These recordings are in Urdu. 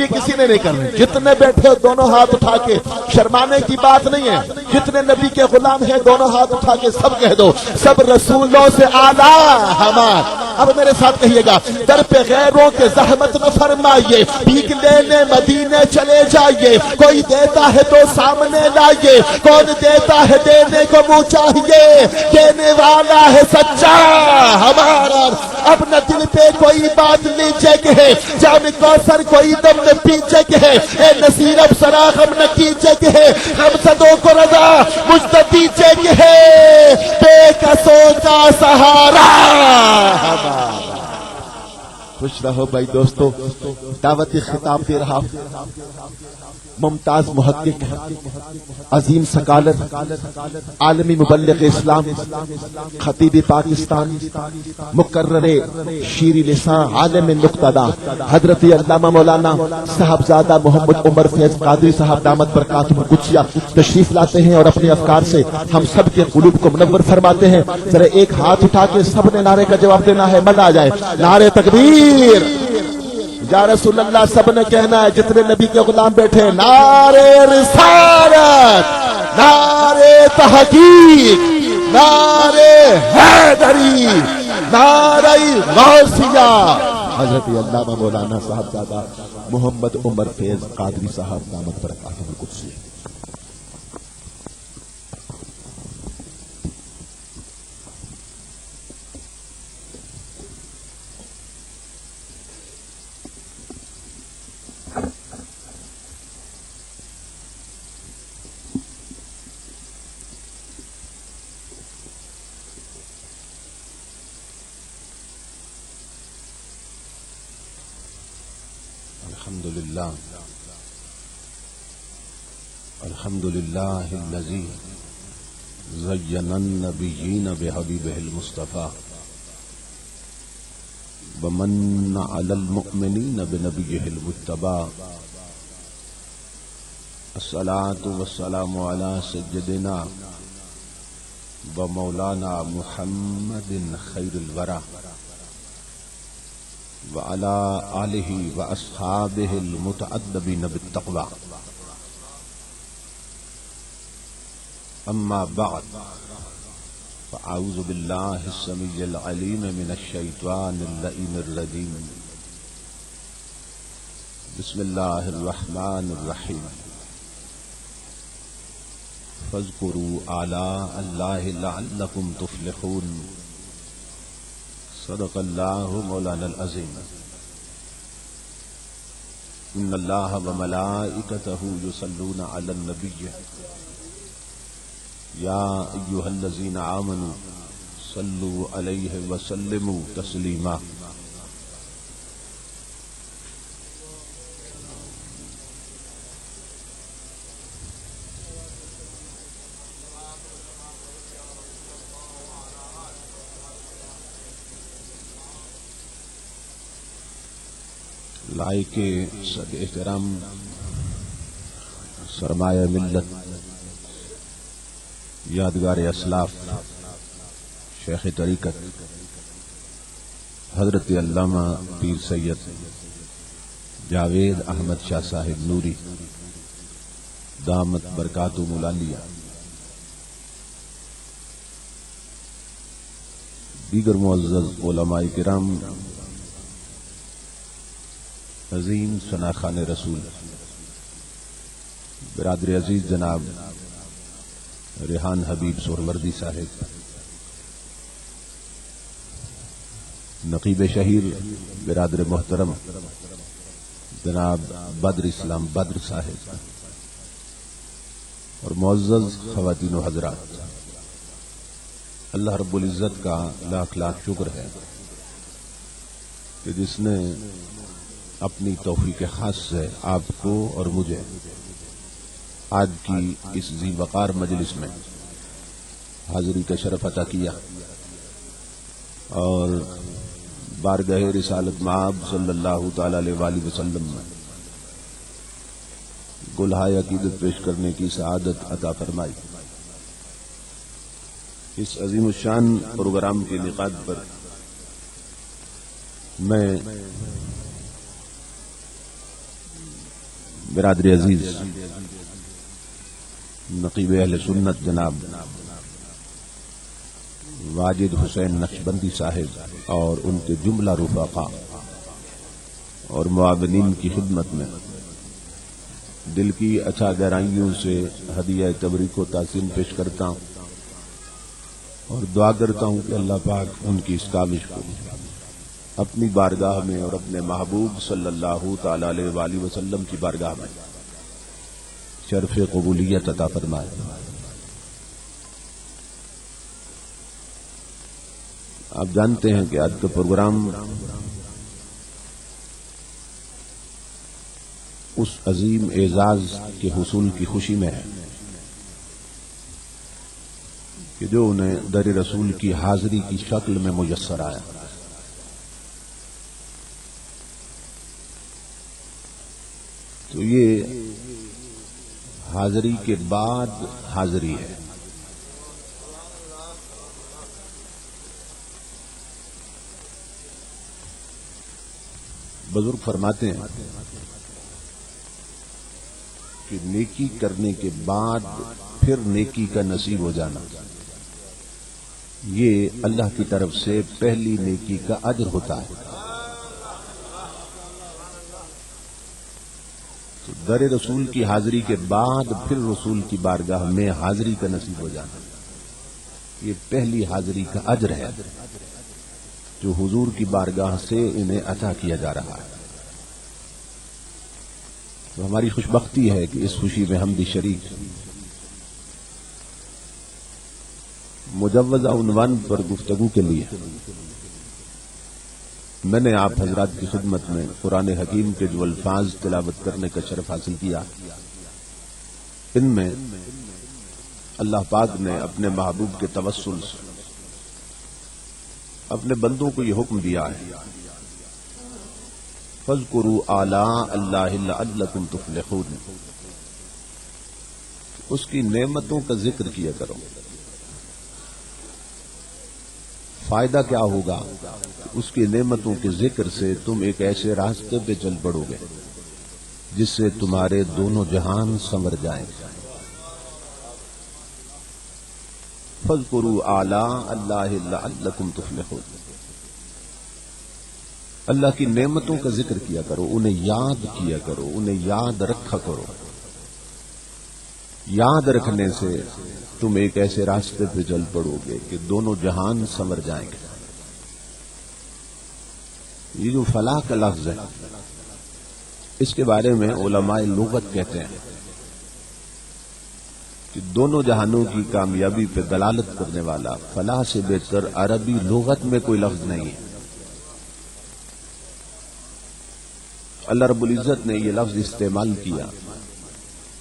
بھی کسی نے نہیں کرنا. جتنے بیٹھے ہو دونوں ہاتھ اٹھا کے, شرمانے کی بات نہیں ہے. جتنے نبی کے غلام ہیں دونوں ہاتھ اٹھا کے سب کہہ دو, سب رسولوں سے اعلیٰ ہمارا. اب میرے ساتھ کہیے گا, در پہ غیروں کے زحمت نہ فرمائیے, بھیک لینے مدینے چلے جائیے. کوئی دیتا ہے تو سامنے لائیے, کون دیتا ہے دینے کو منہ چاہیے. دینے والا ہے سچا ہمارا. اب نہ دل پہ کوئی بات نیچے کے ہے, جام کوثر کوئی دم نہ پیچھے کے ہے. اے نصیر افسرا ہم نہ کیچے کے ہے, ہم صدوں کو رضا مجتدیچے کے ہے. بے کسوں کا سہارا. خوش رہو بھائی دوستو. دعوتی خطاب دے رہا ممتاز محقق, عظیم سکالر, عالمی مبلغ اسلام, خطیب پاکستان, مقرر شیریں لسان, عالم نقطہ حضرت علامہ مولانا صاحبزادہ محمد عمر فیض قادری صاحب دامت برکاتہ القدسیہ تشریف لاتے ہیں اور اپنے افکار سے ہم سب کے قلوب کو منور فرماتے ہیں. ذرا ایک ہاتھ اٹھا کے سب نے نعرے کا جواب دینا ہے. مد آ جائے, نعرے تکبیر یا رسول اللہ. سب نے کہنا ہے, جتنے نبی کے غلام بیٹھے, نعرے رسالت, نعرے تحقیق, نعرے حیدری, نعرہ غوثیہ. حضرت علامہ مولانا صاحبزادہ محمد عمر فیض قادری صاحب دامت برکاتہ القدسیہ. الحمد لله الذي زين النبيين بحبيبه المصطفى ومن على المؤمنين بنبيه المجتبى. الصلاة والسلام على سيدنا ومولانا محمد خير الورى وعلى آله وأصحابه المتأدبين بالتقوى. أما بعد فأعوذ بالله السميع العليم من الشيطان اللئيم الرجيم. بسم الله الرحمن الرحيم. فاذكروا آلاء الله لعلكم تفلحون. صدق الله مولانا العظيم. إن الله وملائكته يصلون على النبي يا أيها الذين آمنوا صلوا عليه وسلموا تسليما. لائق صد احترام سرمایہ ملت, یادگار اسلاف, شیخ طریقت حضرت علامہ پیر سید جاوید احمد شاہ صاحب نوری دامت برکاتہ العالیہ, دیگر معزز علماء کرام, عظیم شناخان رسول, برادر عزیز جناب ریحان حبیب سہروردی صاحب, نقیب شہیر برادر محترم جناب بدر اسلام بدر صاحب, اور معزز خواتین و حضرات, اللہ رب العزت کا لاکھ لاکھ شکر ہے کہ جس نے اپنی توفیق خاص سے آپ کو اور مجھے آج کی اس ذی وقار مجلس میں حاضری کا شرف عطا کیا, اور بارگاہ رسالت مآب صلی اللہ تعالی علیہ وآلہ وسلم میں گلہائے عقیدت پیش کرنے کی سعادت عطا فرمائی. اس عظیم الشان پروگرام کے انعقاد پر میں برادر عزیز نقیب اہل سنت جناب واجد حسین نقشبندی صاحب اور ان کے جملہ رفقا اور معاونین کی خدمت میں دل کی اچھا گہرائیوں سے ہدیہ تبریک و تحسین پیش کرتا ہوں اور دعا کرتا ہوں کہ اللہ پاک ان کی اس کاوش کو اپنی بارگاہ میں اور اپنے محبوب صلی اللہ تعالی علیہ وآلہ وسلم کی بارگاہ میں شرف قبولیت عطا فرمائے۔ آپ جانتے ہیں کہ آج کا پروگرام اس عظیم اعزاز کے حصول کی خوشی میں ہے کہ جو انہیں در رسول کی حاضری کی شکل میں میسر آیا۔ تو یہ حاضری کے بعد حاضری ہے۔ بزرگ فرماتے ہیں کہ نیکی کرنے کے بعد پھر نیکی کا نصیب ہو جانا یہ اللہ کی طرف سے پہلی نیکی کا اجر ہوتا ہے۔ تو در رسول کی حاضری کے بعد پھر رسول کی بارگاہ میں حاضری کا نصیب ہو جانا یہ پہلی حاضری کا اجر ہے جو حضور کی بارگاہ سے انہیں عطا کیا جا رہا ہے۔ تو ہماری خوش بختی ہے کہ اس خوشی میں ہم بھی شریک ہیں۔ مجوزہ عنوان پر گفتگو کے لیے میں نے آپ حضرات کی خدمت میں قرآن حکیم کے جو الفاظ تلاوت کرنے کا شرف حاصل کیا، ان میں اللہ پاک نے اپنے محبوب کے توسل سے اپنے بندوں کو یہ حکم دیا ہے فَاذْكُرُوا آلَاءَ اللَّهِ لَعَلَّكُمْ تُفْلِحُونَ، اس کی نعمتوں کا ذکر کیا کرو۔ فائدہ کیا ہوگا؟ اس کی نعمتوں کے ذکر سے تم ایک ایسے راستے پہ چل پڑو گے جس سے تمہارے دونوں جہان سنور جائیں گے۔ فَاذْكُرُوا آلَاءَ اللَّهِ لَعَلَّكُمْ تُفْلِحُونَ، اللہ کی نعمتوں کا ذکر کیا کرو، انہیں یاد کیا کرو، انہیں یاد رکھا کرو۔ یاد رکھنے سے تم ایک ایسے راستے پہ چل پڑو گے کہ دونوں جہان سنور جائیں گے۔ یہ جو فلاح کا لفظ ہے اس کے بارے میں علماء لغت کہتے ہیں کہ دونوں جہانوں کی کامیابی پہ دلالت کرنے والا فلاح سے بہتر عربی لغت میں کوئی لفظ نہیں ہے۔ اللہ رب العزت نے یہ لفظ استعمال کیا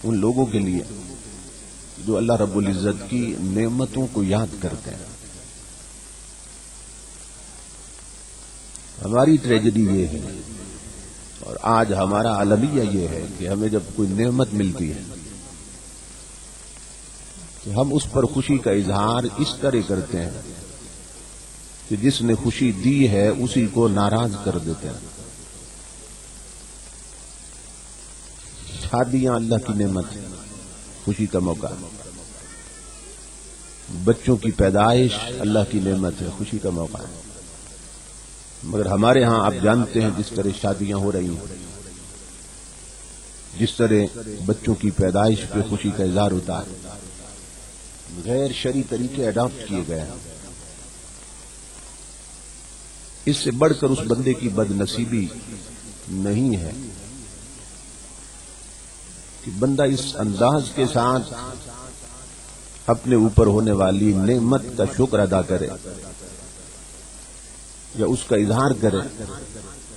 ان لوگوں کے لیے جو اللہ رب العزت کی نعمتوں کو یاد کرتے ہیں۔ ہماری ٹریجڈی یہ ہے اور آج ہمارا المیہ یہ ہے کہ ہمیں جب کوئی نعمت ملتی ہے تو ہم اس پر خوشی کا اظہار اس طرح کرتے ہیں کہ جس نے خوشی دی ہے اسی کو ناراض کر دیتے ہیں۔ شادیاں اللہ کی نعمت ہے، خوشی کا موقع ہے۔ بچوں کی پیدائش اللہ کی نعمت ہے، خوشی کا موقع ہے۔ مگر ہمارے ہاں آپ جانتے ہیں جس طرح شادیاں ہو رہی ہیں، جس طرح بچوں کی پیدائش پہ خوشی کا اظہار ہوتا ہے، غیر شرعی طریقے اڈاپٹ کیے گئے ہیں۔ اس سے بڑھ کر اس بندے کی بد نصیبی نہیں ہے کہ بندہ اس انداز کے ساتھ اپنے اوپر ہونے والی نعمت کا شکر ادا کرے یا اس کا اظہار کرے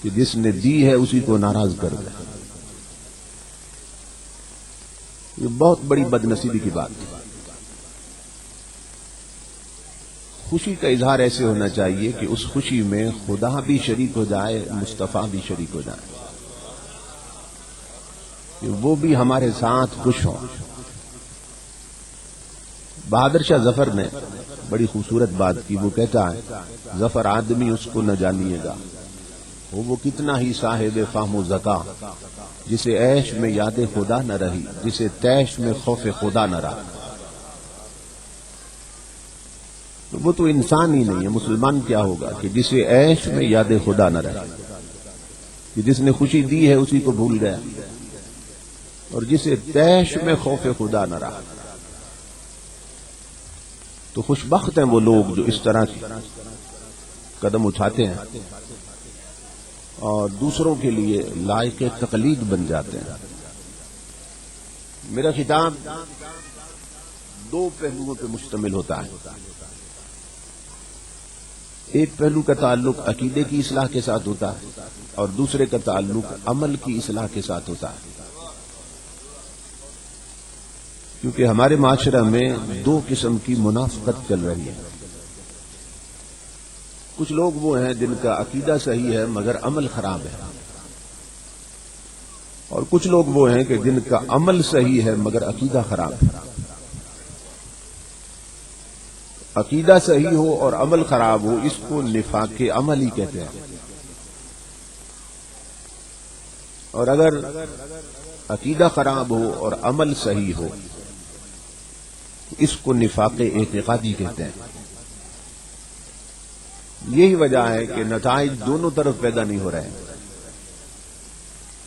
کہ جس نے دی ہے اسی کو ناراض کر دے۔ یہ بہت بڑی بد نصیبی کی بات ہے۔ خوشی کا اظہار ایسے ہونا چاہیے کہ اس خوشی میں خدا بھی شریک ہو جائے، مصطفیٰ بھی شریک ہو جائے، کہ وہ بھی ہمارے ساتھ خوش ہوں۔ بہادر شاہ ظفر نے بڑی خوبصورت بات کی، وہ کہتا ہے ظفر آدمی اس کو نہ جانیے گا ہو وہ کتنا ہی صاحب فہم و ذکا، جسے عیش میں یاد خدا نہ رہی، جسے تیش میں خوف خدا نہ رہا۔ تو وہ تو انسان ہی نہیں ہے، مسلمان کیا ہوگا کہ جسے عیش میں یاد خدا نہ رہے، کہ جس نے خوشی دی ہے اسی کو بھول گیا، اور جسے تیش میں خوف خدا نہ رہا۔ تو خوش بخت ہیں وہ لوگ جو اس طرح قدم اٹھاتے ہیں اور دوسروں کے لیے لائق تقلید بن جاتے ہیں۔ میرا خطاب دو پہلوؤں پہ مشتمل ہوتا ہے۔ ایک پہلو کا تعلق عقیدے کی اصلاح کے ساتھ ہوتا ہے اور دوسرے کا تعلق عمل کی اصلاح کے ساتھ ہوتا ہے، کیونکہ ہمارے معاشرہ میں دو قسم کی منافقت چل رہی ہے۔ کچھ لوگ وہ ہیں جن کا عقیدہ صحیح ہے مگر عمل خراب ہے، اور کچھ لوگ وہ ہیں کہ جن کا عمل صحیح ہے مگر عقیدہ خراب ہے۔ عقیدہ صحیح ہو اور عمل خراب ہو، اس کو نفاق عملی کہتے ہیں، اور اگر عقیدہ خراب ہو اور عمل صحیح ہو اس کو نفاق اعتقادی کہتے ہیں۔ یہی وجہ ہے کہ نتائج دونوں طرف پیدا نہیں ہو رہے ہیں،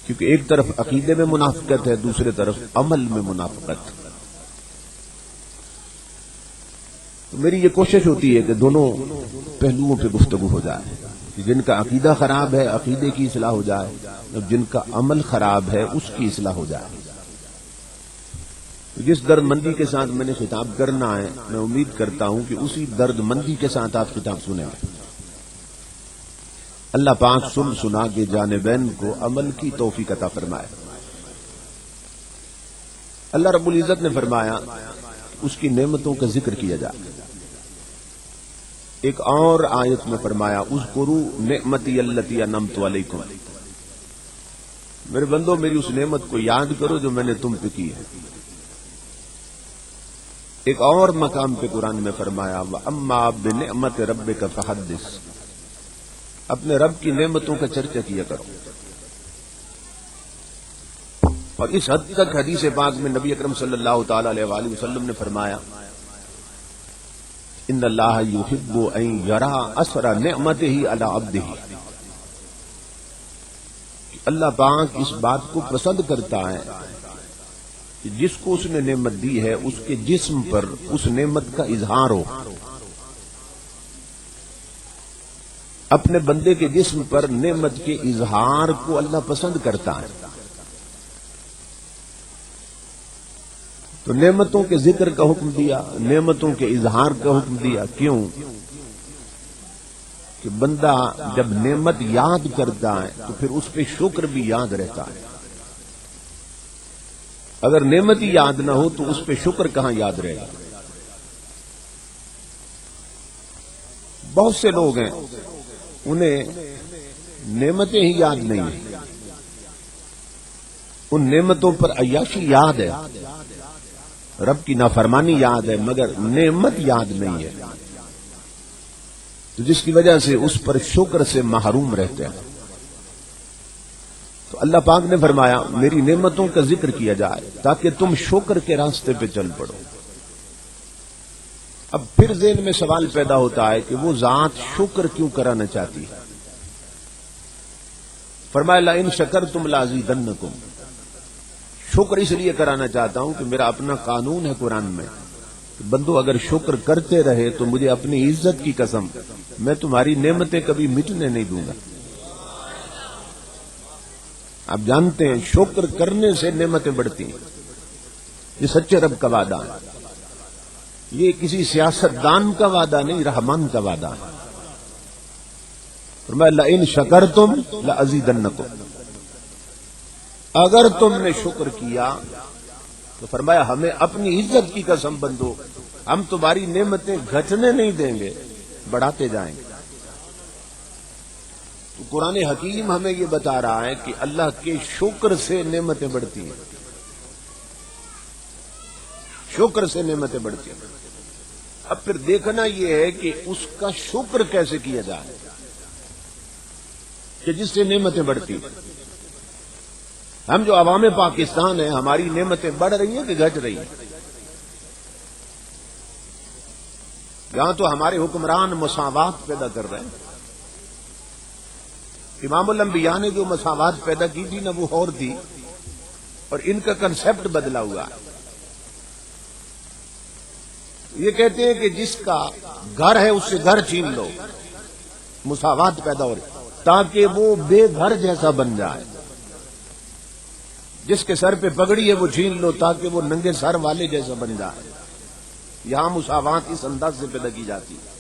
کیونکہ ایک طرف عقیدے میں منافقت ہے، دوسرے طرف عمل میں منافقت۔ تو میری یہ کوشش ہوتی ہے کہ دونوں پہلوؤں پہ گفتگو ہو جائے، کہ جن کا عقیدہ خراب ہے عقیدے کی اصلاح ہو جائے، اور جن کا عمل خراب ہے اس کی اصلاح ہو جائے۔ جس درد مندی کے ساتھ میں نے خطاب کرنا ہے، میں امید کرتا ہوں کہ اسی درد مندی کے ساتھ آپ خطاب سنیں گے۔ اللہ پاک سن سنا کے جانبین کو عمل کی توفیق عطا فرمائے۔ اللہ رب العزت نے فرمایا اس کی نعمتوں کا ذکر کیا جائے۔ ایک اور آیت میں فرمایا اذکروا نعمتی التی انعمت علیکم، میرے بندو میری اس نعمت کو یاد کرو جو میں نے تم پہ کی ہے۔ ایک اور مقام پہ قرآن میں فرمایا وَأَمَّا بِنِعْمَةِ رَبِّكَ فَحَدِّثْ، اپنے رب کی نعمتوں کا چرچا کیا کرو۔ اور اس حد تک حدیث پاک میں نبی اکرم صلی اللہ تعالی علیہ وآلہ وسلم نے فرمایا ان اللہ یحب ان یرا اثر نعمتہ علی عبدہ، اللہ پاک اس بات کو پسند کرتا ہے کہ جس کو اس نے نعمت دی ہے اس کے جسم پر اس نعمت کا اظہار ہو۔ اپنے بندے کے جسم پر نعمت کے اظہار کو اللہ پسند کرتا ہے۔ تو نعمتوں کے ذکر کا حکم دیا، نعمتوں کے اظہار کا حکم دیا۔ کیوں؟ کہ بندہ جب نعمت یاد کرتا ہے تو پھر اس پہ شکر بھی یاد رہتا ہے۔ اگر نعمت ہی یاد نہ ہو تو اس پہ شکر کہاں یاد رہے گا؟ بہت سے لوگ ہیں انہیں نعمتیں ہی یاد نہیں ہیں، ان نعمتوں پر عیاشی یاد ہے، رب کی نافرمانی یاد ہے، مگر نعمت یاد نہیں ہے، تو جس کی وجہ سے اس پر شکر سے محروم رہتے ہیں۔ تو اللہ پاک نے فرمایا میری نعمتوں کا ذکر کیا جائے تاکہ تم شکر کے راستے پہ چل پڑو۔ اب پھر ذہن میں سوال پیدا ہوتا ہے کہ وہ ذات شکر کیوں کرانا چاہتی ہے؟ فرمایا لئن شکرتم لازیدنکم، شکر اس لیے کرانا چاہتا ہوں کہ میرا اپنا قانون ہے قرآن میں، بندو اگر شکر کرتے رہے تو مجھے اپنی عزت کی قسم میں تمہاری نعمتیں کبھی مٹنے نہیں دوں گا۔ آپ جانتے ہیں شکر کرنے سے نعمتیں بڑھتی ہیں، یہ سچے رب کا وعدہ ہے، یہ کسی سیاست دان کا وعدہ نہیں، رحمان کا وعدہ ہے۔ فرمایا لئن شکرتم لازیدنکم، اگر تم نے شکر کیا تو فرمایا ہمیں اپنی عزت کی قسم بندو ہم تمہاری نعمتیں گھٹنے نہیں دیں گے، بڑھاتے جائیں گے۔ تو قرآن حکیم ہمیں یہ بتا رہا ہے کہ اللہ کے شکر سے نعمتیں بڑھتی ہیں، شکر سے نعمتیں بڑھتی ہیں۔ اب پھر دیکھنا یہ ہے کہ اس کا شکر کیسے کیا جائے۔ کہ جس سے نعمتیں بڑھتی. ہم جو عوام پاکستان ہیں ہماری نعمتیں بڑھ رہی ہیں کہ گھٹ رہی ہیں؟ یہاں تو ہمارے حکمران مساوات پیدا کر رہے ہیں. امام الانبیاء نے جو مساوات پیدا کی تھی نہ وہ اور تھی، اور ان کا کنسپٹ بدلا ہوا. یہ کہتے ہیں کہ جس کا گھر ہے اس سے گھر چھین لو، مساوات پیدا ہو رہی، تاکہ وہ بے گھر جیسا بن جائے. جس کے سر پہ پگڑی ہے وہ چھین لو تاکہ وہ ننگے سر والے جیسا بن جائے. یہاں مساوات اس انداز سے پیدا کی جاتی ہے.